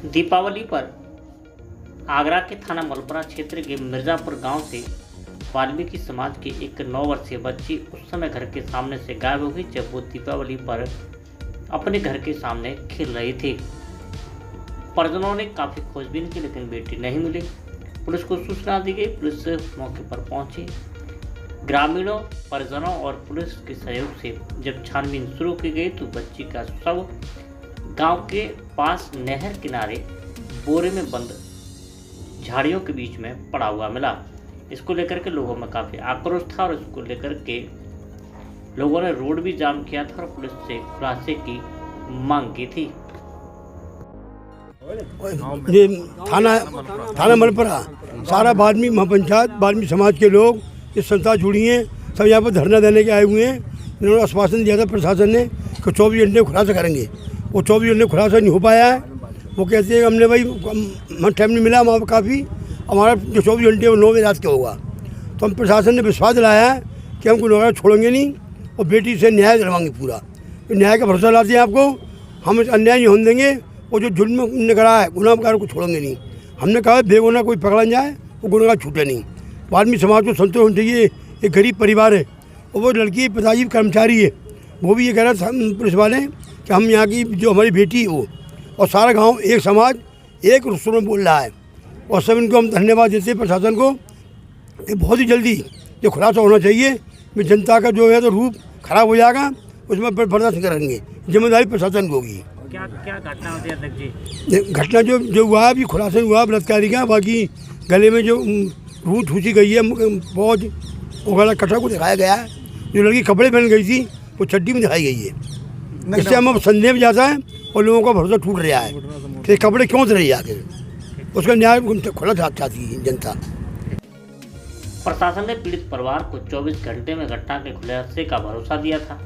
दीपावली पर आगरा के थाना मलपुरा क्षेत्र के मिर्जापुर गांव से वाल्मीकि समाज की एक 9 वर्षीय बच्ची उस समय घर के सामने से गायब हो गई जब वो दीपावली पर अपने घर के सामने खेल रही थी। परिजनों ने काफ़ी खोजबीन की लेकिन बेटी नहीं मिली। पुलिस को सूचना दी गई। पुलिस मौके पर पहुंची। ग्रामीणों, परिजनों और पुलिस के सहयोग से जब छानबीन शुरू की गई तो बच्ची का शव गांव के पास नहर किनारे बोरे में बंद झाड़ियों के बीच में पड़ा हुआ मिला। इसको लेकर के लोगों में काफ़ी आक्रोश था और इसको लेकर के लोगों ने रोड भी जाम किया था और पुलिस से खुलासे की मांग की थी। ये थाना मलपुरा सारा वाल्मीकि महापंचायत वाल्मीकि समाज के लोग इस संस्था जुड़ी हैं। सब यहाँ पर धरना देने के आए हुए हैं। इन्होंने आश्वासन दिया था प्रशासन ने कि 24 घंटे खुलासा करेंगे। वो 24 घंटे खुलासा नहीं हो पाया है। वो कहते हैं हमने भाई टाइम नहीं मिला वहाँ पर काफ़ी, हमारा जो 24 घंटे वो 9 बजे रात के होगा। तो हम प्रशासन ने विश्वास दिलाया है कि हम कोई नौकरी छोड़ेंगे नहीं और बेटी से न्याय दिलवाएंगे पूरा। तो न्याय का भरोसा लाते हैं आपको, हम अन्याय नहीं होने देंगे। वो जो जुल्म ने करा है गुनाहगार को छोड़ेंगे नहीं। हमने कहा बेगुनाह कोई पकड़ा जाए, वो गुनाहगार छूटे नहीं। वाल्मीकि समाज को संतोष होना चाहिए। एक गरीब परिवार है और वो लड़की पिताजी कर्मचारी है। वो भी ये कह रहा था पुलिस वाले कि हम यहाँ की जो हमारी बेटी हो और सारा गांव एक समाज एक सुर में बोल रहा है। और सब इनको हम धन्यवाद देते हैं प्रशासन को कि बहुत ही जल्दी ये खुलासा होना चाहिए। जनता का जो है तो रूप खराब हो जाएगा, उसमें बर्दाश्त करेंगे। जिम्मेदारी प्रशासन की होगी। क्या घटना होती है अध्यक्ष जी? घटना जो हुआ है अभी खुलासा हुआ बलात्कारी का। बाकी गले में जो रूह ठूसी गई है, बहुत वगैरह कटा को दिखाया गया है। जो लड़की कपड़े पहन गई थी वो चड्डी में दिखाई गई है। इससे हम संदेह में जाता है और लोगों का भरोसा टूट रहा है कि कपड़े क्यों से रही आगे। उसका न्याय खुला चाहती है जनता। प्रशासन ने पीड़ित परिवार को 24 घंटे में घटना के खुलासे का भरोसा दिया था।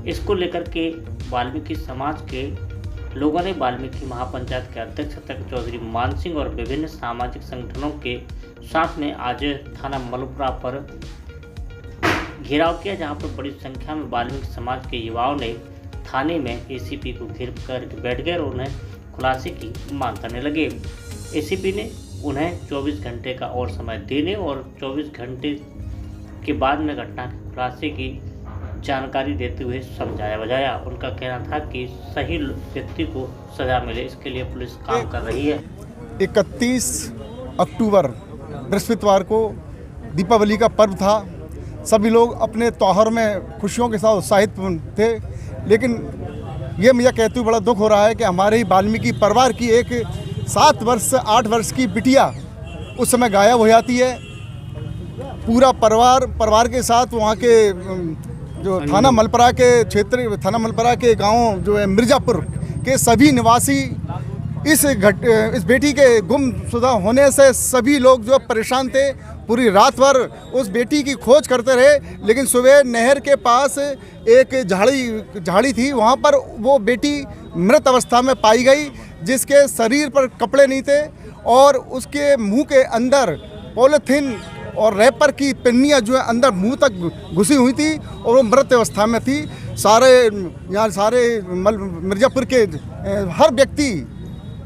इसको लेकर के वाल्मीकि समाज के लोगों ने वाल्मीकि महापंचायत के अध्यक्ष सत्यक चौधरी मान सिंह और विभिन्न सामाजिक संगठनों के साथ में आज थाना मलपुरा पर घेराव किया, जहां पर बड़ी संख्या में वाल्मीकि समाज के युवाओं ने थाने में एसीपी को घेर कर बैठ गए और उन्हें खुलासे की मांग करने लगे। एसीपी ने उन्हें 24 घंटे का और समय देने और 24 घंटे के बाद में घटना के खुलासे की जानकारी देते हुए समझाया बजाया। उनका कहना था कि सही व्यक्ति को सजा मिले, इसके लिए पुलिस काम कर रही है। 31 अक्टूबर बृहस्पतिवार को दीपावली का पर्व था। सभी लोग अपने त्योहार में खुशियों के साथ उत्साहित थे, लेकिन ये मुझे कहते हुए बड़ा दुख हो रहा है कि हमारे ही वाल्मीकि परिवार की एक 7 वर्ष से 8 वर्ष की बिटिया उस समय गायब हो जाती है। पूरा परिवार के साथ वहाँ के जो थाना मलपुरा के क्षेत्र, थाना मलपुरा के गांव जो है मिर्जापुर के सभी निवासी इस बेटी के गुमशुदा होने से सभी लोग जो परेशान थे। पूरी रात भर उस बेटी की खोज करते रहे, लेकिन सुबह नहर के पास एक झाड़ी थी, वहाँ पर वो बेटी मृत अवस्था में पाई गई, जिसके शरीर पर कपड़े नहीं थे और उसके मुंह के अंदर पॉलीथीन और रैपर की पिन्नियाँ जो है अंदर मुंह तक घुसी हुई थी और वो मृत अवस्था में थी। सारे मिर्जापुर के हर व्यक्ति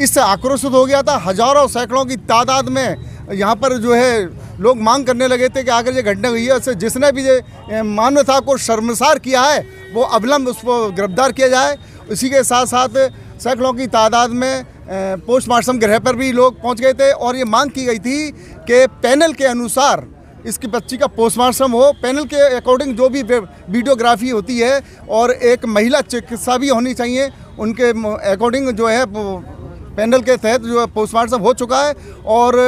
इससे आक्रोशित हो गया था। हजारों सैकड़ों की तादाद में यहाँ पर जो है लोग मांग करने लगे थे कि अगर ये घटना हुई है उससे जिसने भी ये मानवता को शर्मसार किया है वो अविलंब उसको गिरफ्तार किया जाए। इसी के साथ साथ सैकड़ों की तादाद में पोस्टमार्टम गृह पर भी लोग पहुँच गए थे और ये मांग की गई थी कि पैनल के अनुसार इसकी बच्ची का पोस्टमार्टम हो। पैनल के अकॉर्डिंग जो भी वीडियोग्राफी होती है और एक महिला चिकित्सा भी होनी चाहिए, उनके अकॉर्डिंग जो है पैनल के तहत जो पोस्टमार्टम हो चुका है और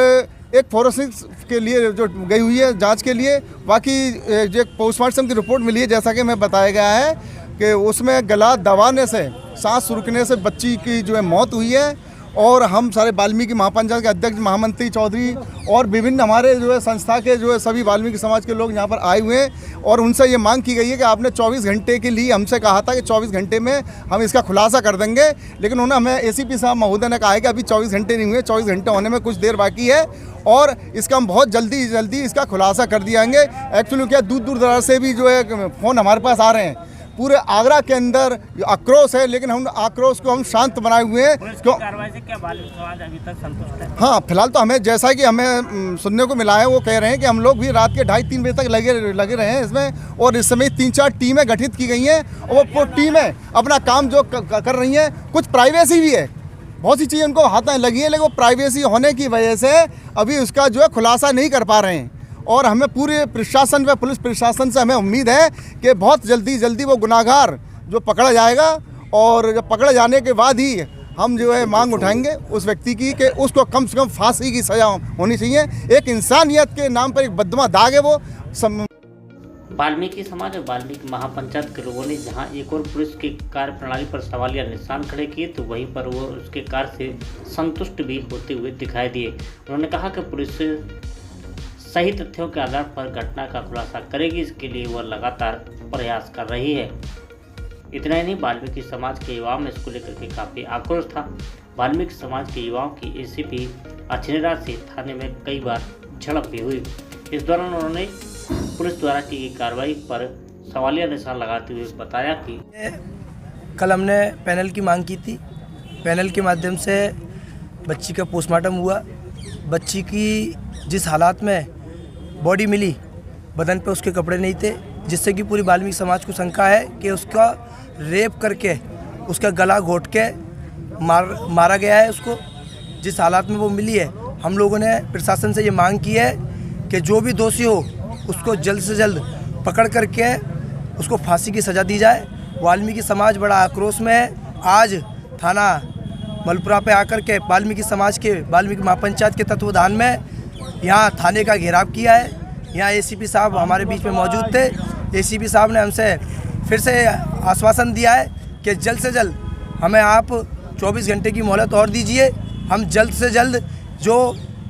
एक फोरेंसिक्स के लिए जो गई हुई है जांच के लिए। बाकी जो पोस्टमार्टम की रिपोर्ट मिली है, जैसा कि मैं बताया गया है कि उसमें गला दबाने से, सांस रुकने से बच्ची की जो है मौत हुई है। और हम सारे वाल्मीकि महापंचायत के अध्यक्ष महामंत्री चौधरी और विभिन्न हमारे जो है संस्था के जो है सभी वाल्मीकि समाज के लोग यहाँ पर आए हुए हैं और उनसे ये मांग की गई है कि आपने 24 घंटे के लिए हमसे कहा था कि 24 घंटे में हम इसका खुलासा कर देंगे, लेकिन उन्होंने हमें एसीपी साहब महोदय ने कहा है कि अभी 24 घंटे नहीं हुए, 24 घंटे होने में कुछ देर बाकी है और इसका हम बहुत जल्दी इसका खुलासा कर दियाएंगे। एक्चुअली क्या दूर दराज से भी जो है फ़ोन हमारे पास आ रहे हैं, पूरे आगरा के अंदर आक्रोश है, लेकिन हम आक्रोश को हम शांत बनाए हुए हैं। क्यों कार्रवाई से क्या वाल्मीकि समाज अभी तक संतुष्ट है? हाँ, फिलहाल तो हमें जैसा कि हमें सुनने को मिला है, वो कह रहे हैं कि हम लोग भी रात के 2:30-3 बजे तक लगे रहे हैं इसमें, और इस समय 3-4 टीमें गठित की गई हैं, और वो टीमें अपना काम जो कर रही हैं। कुछ प्राइवेसी भी है, बहुत सी चीज़ें उनको हाथ में लगी है, लेकिन वो प्राइवेसी होने की वजह से अभी उसका जो है खुलासा नहीं कर पा रहे हैं। और हमें पूरे प्रशासन व पुलिस प्रशासन से हमें उम्मीद है कि बहुत जल्दी वो गुनाहगार जो पकड़ा जाएगा, और जब पकड़े जाने के बाद ही हम जो है मांग उठाएंगे उस व्यक्ति की कि उसको कम से कम फांसी की सज़ा होनी चाहिए। एक इंसानियत के नाम पर एक बददुआ दाग है वो। वाल्मीकि समाज और वाल्मीकि महापंचायत के लोगों ने जहां एक और पुलिस की कार्य प्रणाली पर सवालिया निशान खड़े किए, तो वहीं पर वो उसके कार्य से संतुष्ट भी होते हुए दिखाई दिए। उन्होंने कहा कि पुलिस सही तथ्यों के आधार पर घटना का खुलासा करेगी, इसके लिए वह लगातार प्रयास कर रही है। इतना ही नहीं, वाल्मीकि समाज के युवाओं में इसको लेकर के काफ़ी आक्रोश था। वाल्मीकि समाज के युवाओं की एसीपी अछनेरा से थाने में कई बार झड़प भी हुई। इस दौरान उन्होंने पुलिस द्वारा की गई कार्रवाई पर सवालिया निशान लगाते हुए बताया कि कल हमने पैनल की मांग की थी। पैनल के माध्यम से बच्ची का पोस्टमार्टम हुआ। बच्ची की जिस हालात में बॉडी मिली, बदन पे उसके कपड़े नहीं थे, जिससे कि पूरी वाल्मीकि समाज को शंका है कि उसका रेप करके उसका गला घोट के मारा गया है। उसको जिस हालात में वो मिली है, हम लोगों ने प्रशासन से ये मांग की है कि जो भी दोषी हो उसको जल्द से जल्द पकड़ करके उसको फांसी की सज़ा दी जाए। वाल्मीकि समाज बड़ा आक्रोश में है। आज थाना मलपुरा पे आकर के वाल्मीकि समाज के वाल्मीकि महापंचायत के तत्वाधान में यहाँ थाने का घेराव किया है। यहाँ एसीपी साहब हमारे बीच में मौजूद थे। एसीपी साहब ने हमसे फिर से आश्वासन दिया है कि जल्द से जल्द हमें आप 24 घंटे की मोहलत और दीजिए। हम जल्द से जल्द जो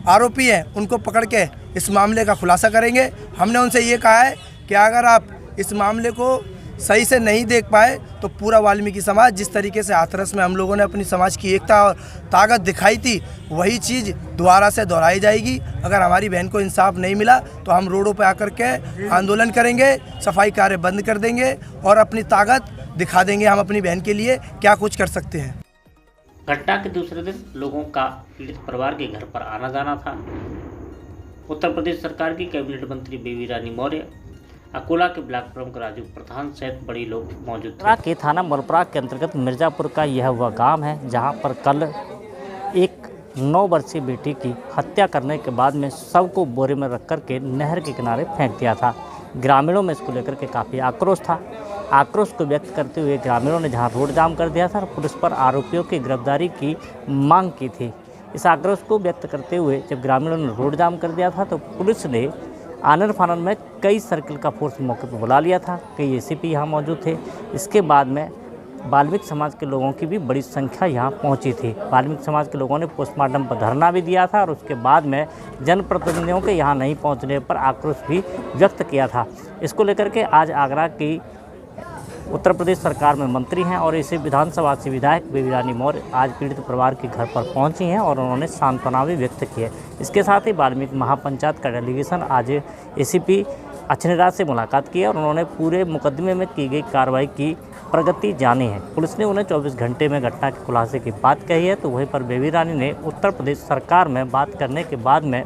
आरोपी हैं उनको पकड़ के इस मामले का खुलासा करेंगे। हमने उनसे ये कहा है कि अगर आप इस मामले को सही से नहीं देख पाए तो पूरा वाल्मीकि समाज, जिस तरीके से हाथरस में हम लोगों ने अपनी समाज की एकता और ताकत दिखाई थी, वही चीज़ दोबारा से दोहराई जाएगी। अगर हमारी बहन को इंसाफ नहीं मिला तो हम रोडों पर आकर के आंदोलन करेंगे, सफाई कार्य बंद कर देंगे और अपनी ताकत दिखा देंगे हम अपनी बहन के लिए क्या कुछ कर सकते हैं। घटना के दूसरे दिन लोगों का पीड़ित परिवार के घर पर आना जाना था। उत्तर प्रदेश सरकार की कैबिनेट मंत्री बेबी रानी मौर्य, अकोला के ब्लॉक प्रमुख राजू प्रधान सहित बड़ी लोग मौजूद थे। के थाना मलपुरा के अंतर्गत मिर्ज़ापुर का यह वह गांव है जहां पर कल एक 9 वर्षीय बेटी की हत्या करने के बाद में शव को बोरे में रख कर के नहर के किनारे फेंक दिया था। ग्रामीणों में इसको लेकर के काफ़ी आक्रोश था। आक्रोश को व्यक्त करते हुए ग्रामीणों ने जहां रोड जाम कर दिया था और पुलिस पर आरोपियों की गिरफ्तारी की मांग की थी। इस आक्रोश को व्यक्त करते हुए जब ग्रामीणों ने रोड जाम कर दिया था तो पुलिस ने आनन फानन में कई सर्किल का फोर्स मौके पर बुला लिया था। कई एसीपी यहाँ मौजूद थे। इसके बाद में वाल्मीकि समाज के लोगों की भी बड़ी संख्या यहाँ पहुँची थी। वाल्मीकि समाज के लोगों ने पोस्टमार्टम पर धरना भी दिया था और उसके बाद में जनप्रतिनिधियों के यहाँ नहीं पहुँचने पर आक्रोश भी व्यक्त किया था। इसको लेकर के आज आगरा की उत्तर प्रदेश सरकार में मंत्री हैं और इसी विधानसभा से विधायक बेबी रानी मौर्य आज पीड़ित परिवार के घर पर पहुंची हैं और उन्होंने सांत्वना भी व्यक्त की है। इसके साथ ही वाल्मीकि महापंचायत का डेलीगेशन आज एसीपी अछनेरा से मुलाकात की है और उन्होंने पूरे मुकदमे में की गई कार्रवाई की प्रगति जानी है। पुलिस ने उन्हें 24 घंटे में घटना के खुलासे की बात कही है, तो वहीं पर बेबी रानी ने उत्तर प्रदेश सरकार में बात करने के बाद में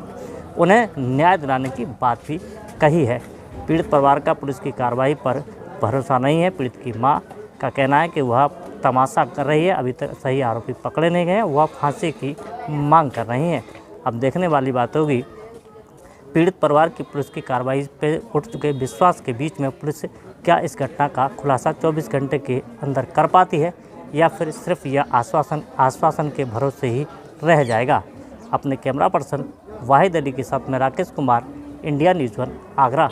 उन्हें न्याय दिलाने की बात भी कही है। पीड़ित परिवार का पुलिस की कार्रवाई पर भरोसा नहीं है। पीड़ित की मां का कहना है कि वह तमाशा कर रही है, अभी तक सही आरोपी पकड़े नहीं गए, वह फांसी की मांग कर रही हैं। अब देखने वाली बात होगी पीड़ित परिवार की पुलिस की कार्रवाई पे उठ चुके विश्वास के बीच में पुलिस क्या इस घटना का खुलासा 24 घंटे के अंदर कर पाती है या फिर सिर्फ यह आश्वासन के भरोसे ही रह जाएगा। अपने कैमरा पर्सन वाहिद अली के साथ में राकेश कुमार, इंडिया न्यूज़ 1 आगरा।